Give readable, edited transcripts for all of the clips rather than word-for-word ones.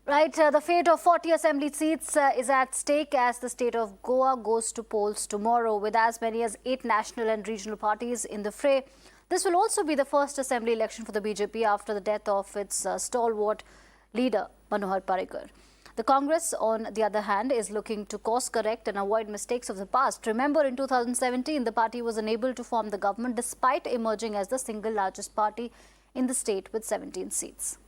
Right, the fate of 40 assembly seats is at stake as the state of Goa goes to polls tomorrow with as many as 8 national and regional parties in the fray. This will also be the first assembly election for the BJP after the death of its stalwart leader, Manohar Parrikar. The Congress, on the other hand, is looking to course correct and avoid mistakes of the past. Remember, in 2017, the party was unable to form the government despite emerging as the single largest party in the state with 17 seats.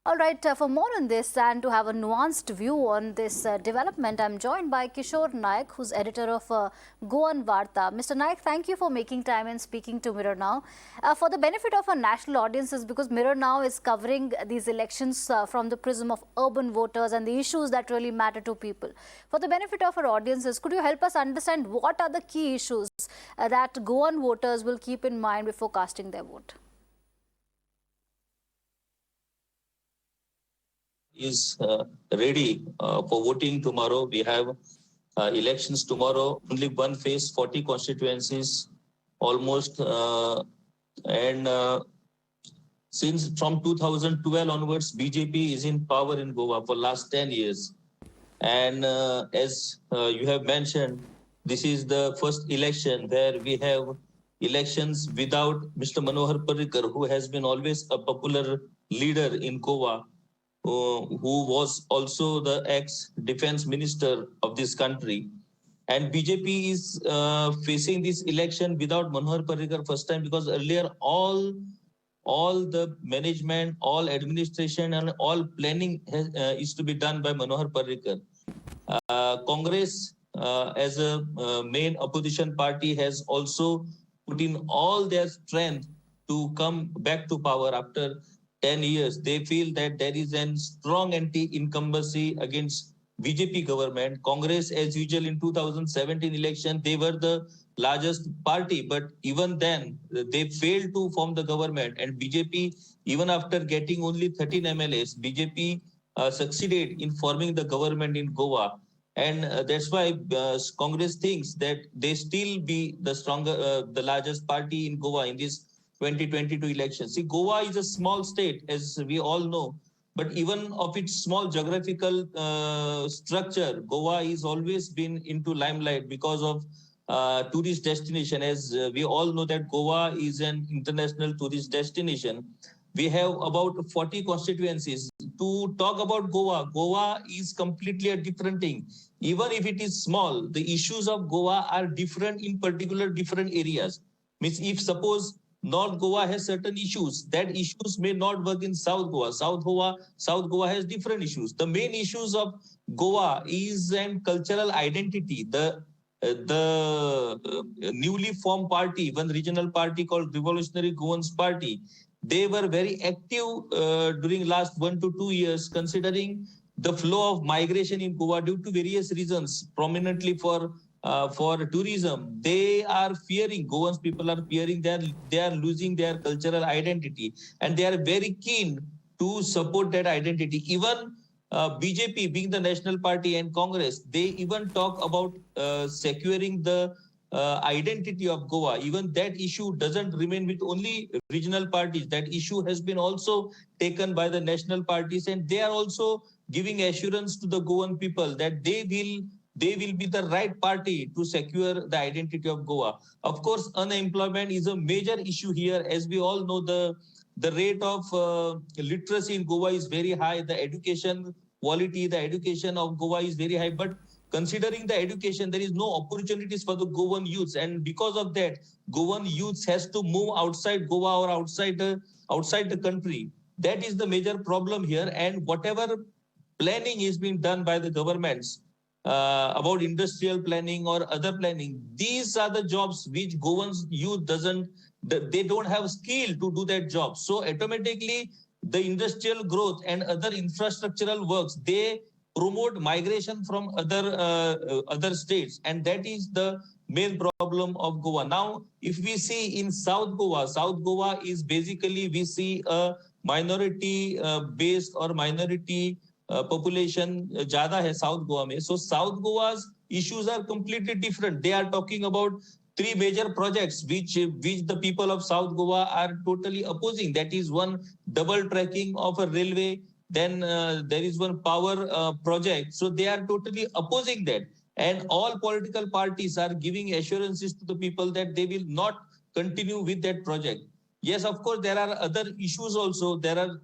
All right, for more on this and to have a nuanced view on this development, I'm joined by Kishor Naik, who's editor of Goan Varta. Mr. Naik, thank you for making time and speaking to Mirror Now. For the benefit of our national audiences, because Mirror Now is covering these elections from the prism of urban voters and the issues that really matter to people. For the benefit of our audiences, could you help us understand what are the key issues that Goan voters will keep in mind before casting their vote? Is ready for voting tomorrow. We have elections tomorrow. Only one phase, 40 constituencies, almost. Since from 2012 onwards, BJP is in power in Goa for last 10 years. And as you have mentioned, this is the first election where we have elections without Mr. Manohar Parrikar, who has been always a popular leader in Goa, who was also the ex-defense minister of this country. And BJP is facing this election without Manohar Parrikar first time, because earlier all the management, all administration and all planning is to be done by Manohar Parrikar. Congress as a main opposition party has also put in all their strength to come back to power after 10 years. They feel that there is a strong anti-incumbency against BJP government. Congress, as usual, in 2017 election, they were the largest party, but even then they failed to form the government. And BJP, even after getting only 13 MLAs, BJP succeeded in forming the government in Goa. And that's why Congress thinks that they still be the the largest party in Goa in this 2022 elections. See, Goa is a small state, as we all know, but even of its small geographical structure, Goa is always been into limelight because of tourist destination. As we all know that Goa is an international tourist destination. We have about 40 constituencies. To talk about Goa, Goa is completely a different thing. Even if it is small, the issues of Goa are different in particular different areas. Means if suppose North Goa has certain issues, that issues may not work in South Goa. South Goa has different issues. The main issues of Goa is an cultural identity. The newly formed party, one regional party called Revolutionary Goans Party, they were very active during last 1 to 2 years, considering the flow of migration in Goa due to various reasons, prominently for tourism. They are fearing, Goans people are fearing that they are losing their cultural identity, and they are very keen to support that identity. Even BJP, being the national party, and Congress, they even talk about securing the identity of Goa. Even that issue doesn't remain with only regional parties. That issue has been also taken by the national parties, and they are also giving assurance to the Goan people that they will be the right party to secure the identity of Goa. Of course, unemployment is a major issue here. As we all know, the rate of literacy in Goa is very high. The education quality, the education of Goa is very high. But considering the education, there is no opportunities for the Goan youths. And because of that, Goan youths has to move outside Goa or outside the country. That is the major problem here. And whatever planning is being done by the governments, about industrial planning or other planning, these are the jobs which Goan's youth they don't have skill to do that job. So automatically the industrial growth and other infrastructural works, they promote migration from other states, and that is the main problem of Goa. Now, if we see in South Goa is basically, we see a minority based or minority population ज़्यादा है South Goa में. So South Goa's issues are completely different. They are talking about 3 major projects which the people of South Goa are totally opposing. That is, one, double tracking of a railway. then there is one power project. So they are totally opposing that. And all political parties are giving assurances to the people that they will not continue with that project. Yes, of course, there are other issues also. There are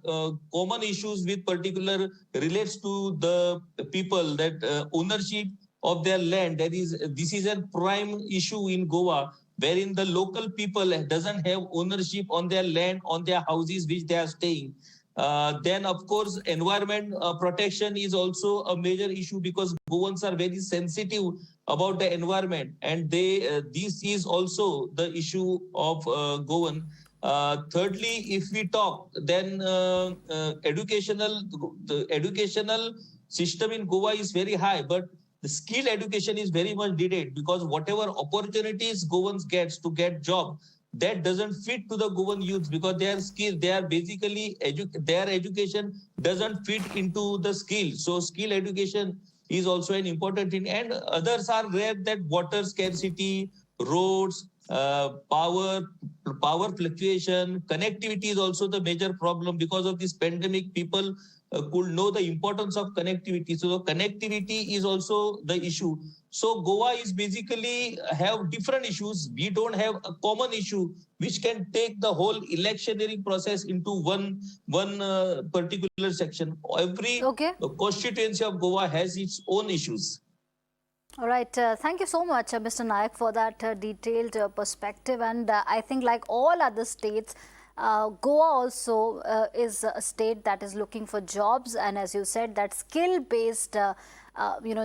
common issues with particular relates to the people that ownership of their land. This is a prime issue in Goa, wherein the local people doesn't have ownership on their land, on their houses which they are staying. Then, of course, environment protection is also a major issue because Goans are very sensitive about the environment, and this is also the issue of Goan. Thirdly, if we talk, then the educational system in Goa is very high, but the skill education is very much needed because whatever opportunities Goans gets to get job, that doesn't fit to the Goan youth because their skill, they are basically their education doesn't fit into the skill. So skill education is also an important thing, and others are rare that water scarcity, roads, power fluctuation, connectivity is also the major problem because of this pandemic. People could know the importance of connectivity. So connectivity is also the issue. So Goa is basically have different issues. We don't have a common issue which can take the whole electioneering process into one particular section. Every Okay. constituency of Goa has its own issues. All right. Thank you so much, Mr. Naik, for that detailed perspective. And I think, like all other states, Goa also is a state that is looking for jobs. And as you said, that skill-based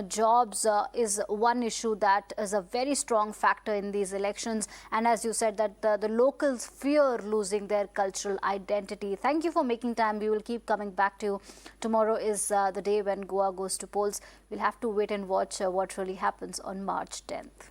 jobs is one issue that is a very strong factor in these elections. And as you said, that the locals fear losing their cultural identity. Thank you for making time. We will keep coming back to you. Tomorrow is the day when Goa goes to polls. We'll have to wait and watch what really happens on March 10th.